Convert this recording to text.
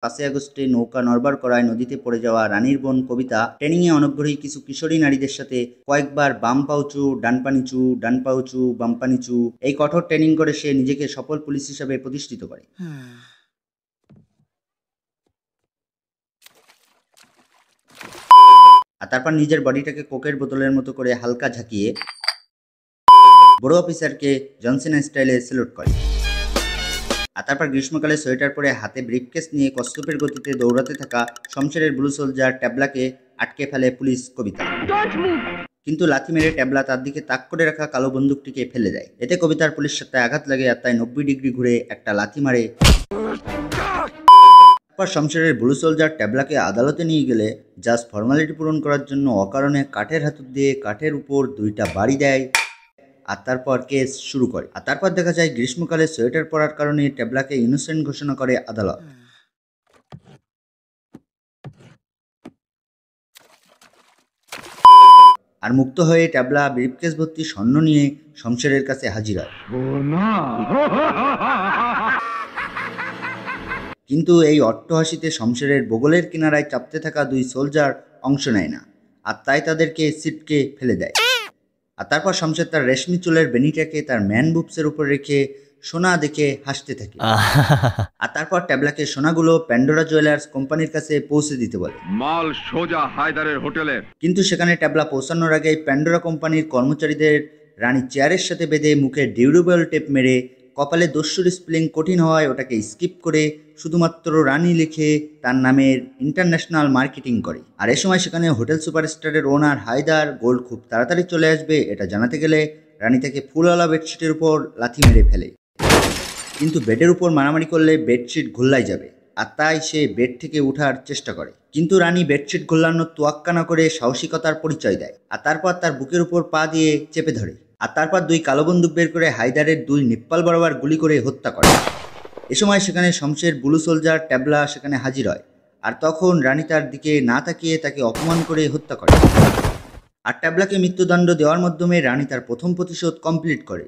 5 আগস্টে নৌকা নড়বড় করায় নদীতে পড়ে যাওয়া রানীর বোন কবিতা ট্রেনিংয়ে অনগ্রহী কিছু কিশোরী নারীদের সাথে কয়েকবার বাম পাউচু ডান পানিচু ডান পাউচু বাম পানিচু এই কঠোর ট্রেনিং করে সে নিজেকে সফল পুলিশ হিসেবে প্রতিষ্ঠিত করে। আর তারপর নিজের বডিটাকে কোকের বোতলের মতো করে হালকা ঝাঁকিয়ে বড় অফিসারকে জনসন স্টাইলে স্যালুট করে। আর তারপর গ্রীষ্মকালে সোয়েটার পরে হাতে ব্রিফকেস নিয়ে কচ্ছপের গতিতে দৌড়াতে থাকা শমশেরের ব্লু সোলজার ট্যাবলাকে আটকে ফেলে পুলিশ কবিতা, কিন্তু লাথি মেরে ট্যাবলা তার দিকে তাক করে রাখা কালো বন্দুকটিকে ফেলে দেয়। এতে কবিতার পুলিশ সত্তায় আঘাত লাগে আর তাই 90 ডিগ্রি ঘুরে একটা লাথি মারে। তারপর শমশেরের ব্লু সোলজার ট্যাবলাকে আদালতে নিয়ে গেলে জাস্ট ফর্মালিটি পূরণ করার জন্য অকারণে কাঠের হাতুড় দিয়ে কাঠের উপর 2টা বাড়ি দেয় আর তারপর কেস শুরু করে। আর তারপর দেখা যায় গ্রীষ্মকালে সোয়েটার পরার কারণে ট্যাবলাকে ইনোসেন্ট ঘোষণা করে আদালত। আর মুক্ত হয়ে ট্যাবলা ব্রিফকেস ভর্তি স্বর্ণ নিয়ে শমশেরের কাছে হাজির হয়। কিন্তু এই অট্টহাসিতে শমশেরের বগলের কিনারায় চাপতে থাকা 2 সোলজার অংশ নেয় না আর তাই তাদেরকে সিটকে ফেলে দেয়। আর তারপর শমশের তার রেশমি চুলের বেনিটাকে তার ম্যান বুপসের উপর রেখে সোনা দেখে হাসতে থাকে। আর তারপর ট্যাবলাকে সোনাগুলো প্যান্ডোরা জুয়েলার্স কোম্পানির কাছে পৌঁছে দিতে বলে। মাল সোজা হায়দারের হোটেলে। কিন্তু সেখানে ট্যাবলা পৌঁছানোর আগেই প্যান্ডোরা কোম্পানির কর্মচারীদের রানী চেয়ারের সাথে বেঁধে মুখে ডিউরেবল টেপ মেরে কপালে দস্যুর স্পেলিং কঠিন হওয়ায় ওটাকে স্কিপ করে শুধুমাত্র রানী লিখে তার নামের ইন্টারন্যাশনাল মার্কেটিং করে। আর এ সময় সেখানে হোটেল সুপারস্টারের ওনার হায়দার গোল্ড খুব তাড়াতাড়ি চলে আসবে এটা জানাতে গেলে রানী তাকে ফুলওয়ালা বেডশিটের উপর লাথি মেরে ফেলে। কিন্তু বেডের উপর মারামারি করলে বেডশিট ঘোল্লাই যাবে আর তাই সে বেড থেকে ওঠার চেষ্টা করে, কিন্তু রানী বেডশিট ঘোল্লানোর তোয়াক্কা না করে সাহসিকতার পরিচয় দেয় আর তারপর তার বুকের উপর পা দিয়ে চেপে ধরে। আর তারপর 2 কালো বন্দুক বের করে হায়দারের 2 নিপ্পাল বরাবর গুলি করে হত্যা করে। এ সময় সেখানে শমশের ব্লু সোলজার ট্যাবলা সেখানে হাজির হয় আর তখন রানী তার দিকে না তাকিয়ে তাকে অপমান করে হত্যা করে। আর ট্যাবলাকে মৃত্যুদণ্ড দেওয়ার মাধ্যমে রানী তার প্রথম প্রতিশোধ কমপ্লিট করে।